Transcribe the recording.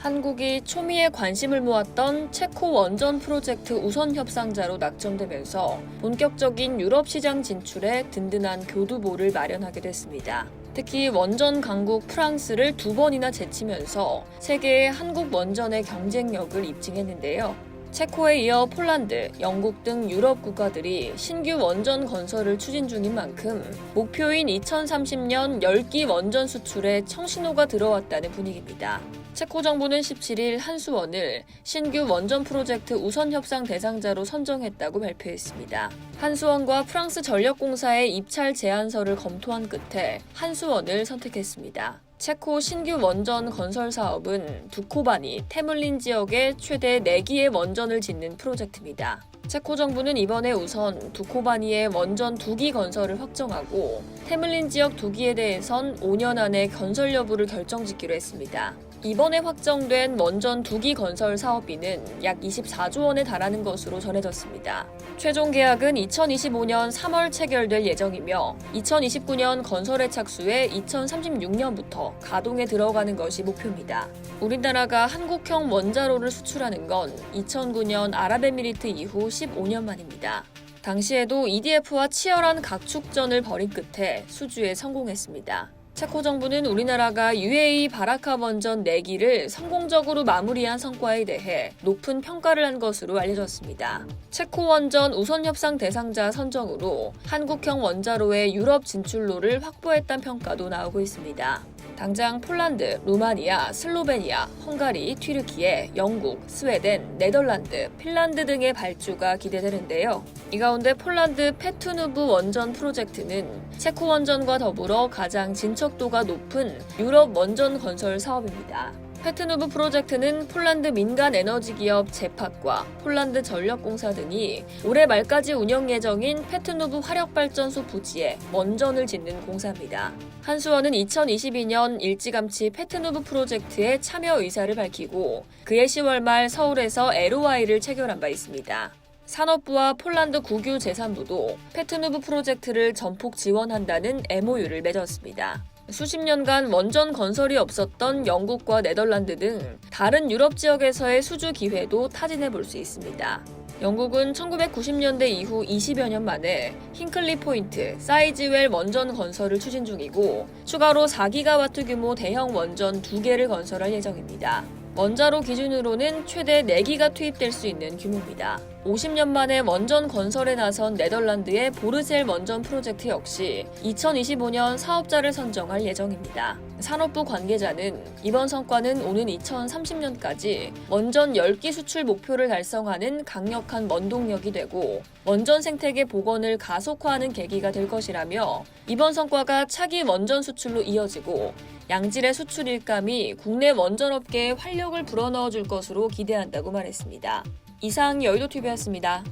한국이 초미의 관심을 모았던 체코 원전 프로젝트 우선 협상자로 낙점되면서 본격적인 유럽 시장 진출에 든든한 교두보를 마련하게 됐습니다. 특히 원전 강국 프랑스를 2번이나 제치면서 세계의 한국 원전의 경쟁력을 입증했는데요. 체코에 이어 폴란드, 영국 등 유럽 국가들이 신규 원전 건설을 추진 중인 만큼 목표인 2030년 10기 원전 수출에 청신호가 들어왔다는 분위기입니다. 체코 정부는 17일 한수원을 신규 원전 프로젝트 우선 협상 대상자로 선정했다고 발표했습니다. 한수원과 프랑스 전력공사의 입찰 제안서를 검토한 끝에 한수원을 선택했습니다. 체코 신규 원전 건설 사업은 두코바니, 테물린 지역에 최대 4기의 원전을 짓는 프로젝트입니다. 체코 정부는 이번에 우선 두코바니의 원전 2기 건설을 확정하고 테물린 지역 2기에 대해선 5년 안에 건설 여부를 결정짓기로 했습니다. 이번에 확정된 원전 2기 건설 사업비는 약 24조 원에 달하는 것으로 전해졌습니다. 최종 계약은 2025년 3월 체결될 예정이며 2029년 건설에 착수해 2036년부터 가동에 들어가는 것이 목표입니다. 우리나라가 한국형 원자로를 수출하는 건 2009년 아랍에미리트 이후 15년 만입니다. 당시에도 EDF와 치열한 각축전을 벌인 끝에 수주에 성공했습니다. 체코 정부는 우리나라가 UAE 바라카 원전 4기를 성공적으로 마무리한 성과에 대해 높은 평가를 한 것으로 알려졌습니다. 체코 원전 우선 협상 대상자 선정으로 한국형 원자로의 유럽 진출로를 확보했다는 평가도 나오고 있습니다. 당장 폴란드, 루마니아, 슬로베니아, 헝가리, 튀르키예, 영국, 스웨덴, 네덜란드, 핀란드 등의 발주가 기대되는데요. 이 가운데 폴란드 페투누브 원전 프로젝트는 체코 원전과 더불어 가장 진척도가 높은 유럽 원전 건설 사업입니다. 페트누브 프로젝트는 폴란드 민간 에너지 기업 제팟과 폴란드 전력공사 등이 올해 말까지 운영 예정인 페트누브 화력발전소 부지에 원전을 짓는 공사입니다. 한수원은 2022년 일찌감치 페트누브 프로젝트에 참여 의사를 밝히고 그해 10월 말 서울에서 LOI를 체결한 바 있습니다. 산업부와 폴란드 국유 재산부도 페트누브 프로젝트를 전폭 지원한다는 MOU를 맺었습니다. 수십 년간 원전 건설이 없었던 영국과 네덜란드 등 다른 유럽 지역에서의 수주 기회도 타진해 볼 수 있습니다. 영국은 1990년대 이후 20여 년 만에 힌클리 포인트, 사이즈웰 원전 건설을 추진 중이고 추가로 4기가와트 규모 대형 원전 2개를 건설할 예정입니다. 원자로 기준으로는 최대 4기가 투입될 수 있는 규모입니다. 50년 만에 원전 건설에 나선 네덜란드의 보르셀 원전 프로젝트 역시 2025년 사업자를 선정할 예정입니다. 산업부 관계자는 이번 성과는 오는 2030년까지 원전 10기 수출 목표를 달성하는 강력한 원동력이 되고 원전 생태계 복원을 가속화하는 계기가 될 것이라며 이번 성과가 차기 원전 수출로 이어지고 양질의 수출 일감이 국내 원전업계에 활력을 불어넣어 줄 것으로 기대한다고 말했습니다. 이상 여의도TV였습니다.